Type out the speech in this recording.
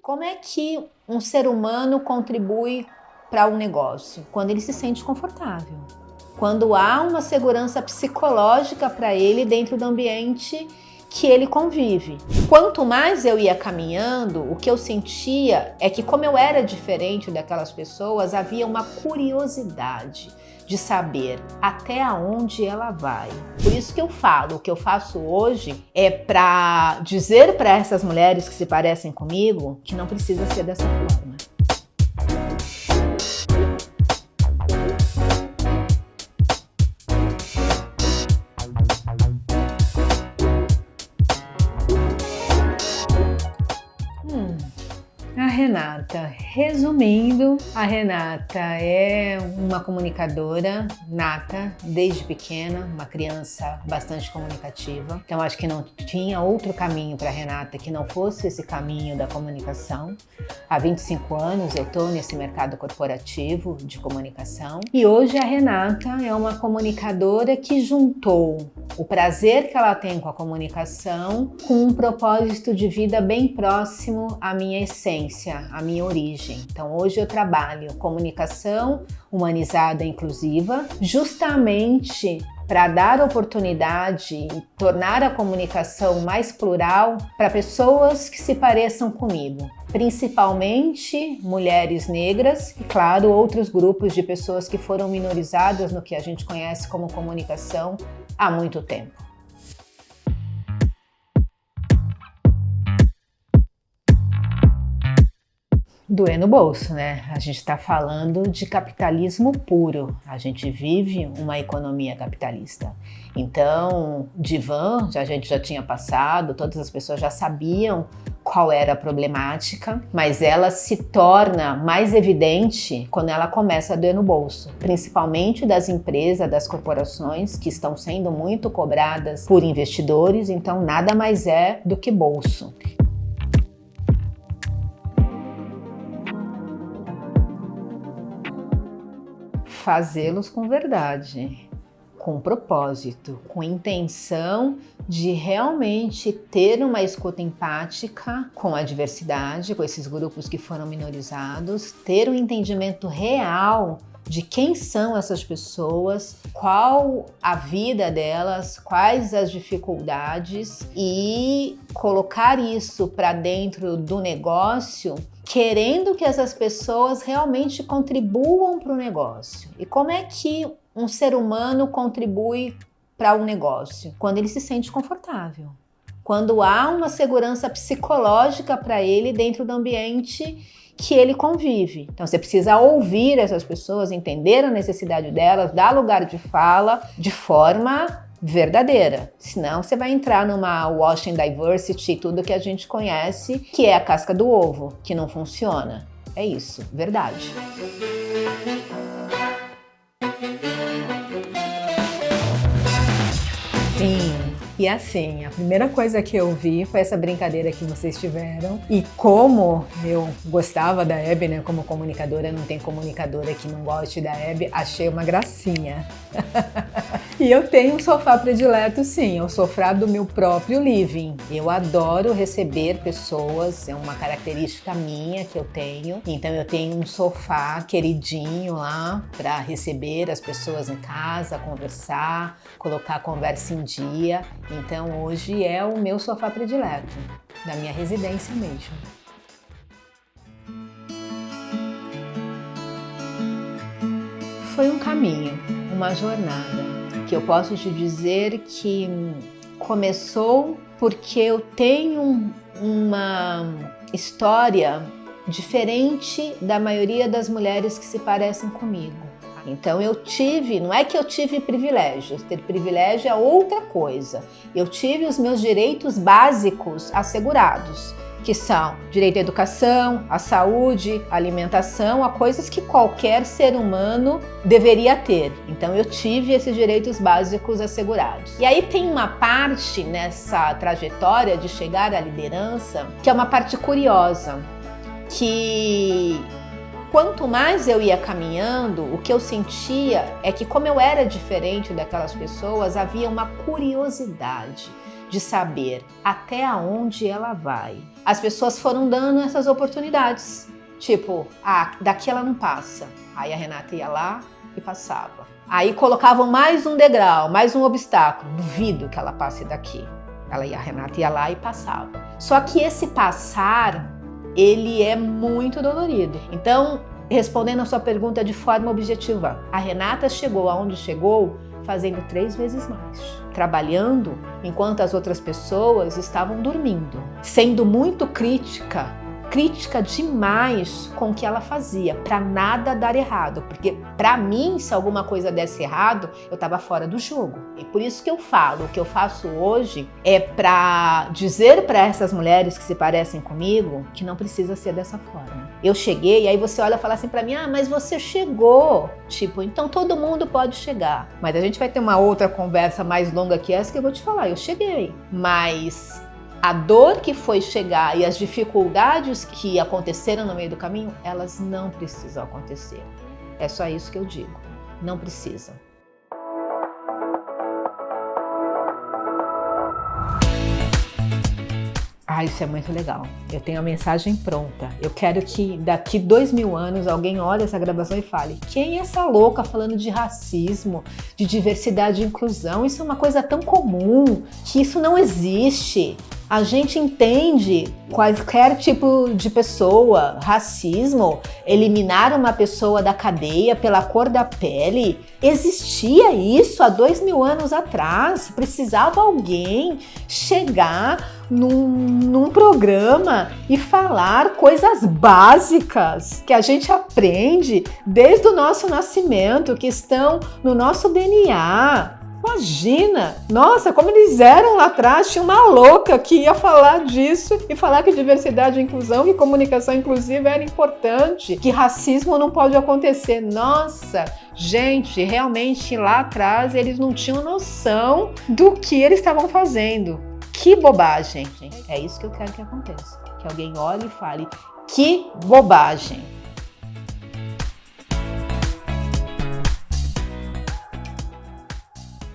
Como é que um ser humano contribui para um negócio? Quando ele se sente confortável. Quando há uma segurança psicológica para ele dentro do ambiente que ele convive. Quanto mais eu ia caminhando, o que eu sentia é que, como eu era diferente daquelas pessoas, havia uma curiosidade de saber até onde ela vai. Por isso que eu falo, o que eu faço hoje é para dizer para essas mulheres que se parecem comigo que não precisa ser dessa forma. A Renata, resumindo, a Renata é uma comunicadora nata desde pequena, uma criança bastante comunicativa. Então acho que não tinha outro caminho para a Renata que não fosse esse caminho da comunicação. Há 25 anos eu estou nesse mercado corporativo de comunicação e hoje a Renata é uma comunicadora que juntou o prazer que ela tem com a comunicação com um propósito de vida bem próximo à minha essência, à minha origem. Então hoje eu trabalho comunicação humanizada e inclusiva, justamente para dar oportunidade e tornar a comunicação mais plural para pessoas que se pareçam comigo, principalmente mulheres negras e, claro, outros grupos de pessoas que foram minorizadas no que a gente conhece como comunicação há muito tempo. Doer no bolso, né? A gente está falando de capitalismo puro. A gente vive uma economia capitalista. Então, divã, a gente já tinha passado, todas as pessoas já sabiam qual era a problemática, mas ela se torna mais evidente quando ela começa a doer no bolso, principalmente das empresas, das corporações que estão sendo muito cobradas por investidores, então nada mais é do que bolso. Fazê-los com verdade, com propósito, com intenção de realmente ter uma escuta empática com a diversidade, com esses grupos que foram minorizados, ter um entendimento real de quem são essas pessoas, qual a vida delas, quais as dificuldades e colocar isso para dentro do negócio, querendo que essas pessoas realmente contribuam para o negócio. E como é que um ser humano contribui para um negócio? Quando ele se sente confortável. Quando há uma segurança psicológica para ele dentro do ambiente que ele convive. Então você precisa ouvir essas pessoas, entender a necessidade delas, dar lugar de fala de forma verdadeira. Senão você vai entrar numa washing diversity, tudo que a gente conhece, que é a casca do ovo, que não funciona. É isso, verdade. Sim. E assim, a primeira coisa que eu vi foi essa brincadeira que vocês tiveram. E como eu gostava da Hebe, né? Como comunicadora, não tem comunicadora que não goste da Hebe, achei uma gracinha. E eu tenho um sofá predileto, sim, é o sofá do meu próprio living. Eu adoro receber pessoas, é uma característica minha que eu tenho. Então eu tenho um sofá queridinho lá para receber as pessoas em casa, conversar, colocar a conversa em dia. Então hoje é o meu sofá predileto, da minha residência mesmo. Foi um caminho, uma jornada, que eu posso te dizer que começou porque eu tenho uma história diferente da maioria das mulheres que se parecem comigo. Então eu tive, não é que eu tive privilégios, ter privilégio é outra coisa. Eu tive os meus direitos básicos assegurados, que são direito à educação, à saúde, à alimentação, a coisas que qualquer ser humano deveria ter. Então eu tive esses direitos básicos assegurados. E aí tem uma parte nessa trajetória de chegar à liderança que é uma parte curiosa, que quanto mais eu ia caminhando, o que eu sentia é que, como eu era diferente daquelas pessoas, havia uma curiosidade de saber até onde ela vai. As pessoas foram dando essas oportunidades. Tipo, daqui ela não passa. Aí a Renata ia lá e passava. Aí colocavam mais um degrau, mais um obstáculo. Duvido que ela passe daqui. A Renata ia lá e passava. Só que esse passar, ele é muito dolorido. Então, respondendo a sua pergunta de forma objetiva, a Renata chegou aonde chegou fazendo 3 vezes mais. Trabalhando enquanto as outras pessoas estavam dormindo. Sendo muito crítica demais com o que ela fazia, para nada dar errado, porque para mim, se alguma coisa desse errado, eu estava fora do jogo. E por isso que eu falo, o que eu faço hoje é para dizer para essas mulheres que se parecem comigo que não precisa ser dessa forma. Eu cheguei, aí você olha e fala assim para mim, mas você chegou. Tipo, então todo mundo pode chegar. Mas a gente vai ter uma outra conversa mais longa que essa que eu vou te falar, eu cheguei. Mas a dor que foi chegar e as dificuldades que aconteceram no meio do caminho, elas não precisam acontecer. É só isso que eu digo. Não precisam. Isso é muito legal. Eu tenho a mensagem pronta. Eu quero que daqui 2000 anos alguém olhe essa gravação e fale: quem é essa louca falando de racismo, de diversidade e inclusão? Isso é uma coisa tão comum que isso não existe. A gente entende qualquer tipo de pessoa, racismo, eliminar uma pessoa da cadeia pela cor da pele. Existia isso há 2000 anos atrás. Precisava alguém chegar num programa e falar coisas básicas que a gente aprende desde o nosso nascimento, que estão no nosso DNA. Imagina! Nossa, como eles eram lá atrás, tinha uma louca que ia falar disso e falar que diversidade, inclusão e comunicação inclusiva era importante, que racismo não pode acontecer. Nossa, gente, realmente lá atrás eles não tinham noção do que eles estavam fazendo. Que bobagem! É isso que eu quero que aconteça. Que alguém olhe e fale: que bobagem!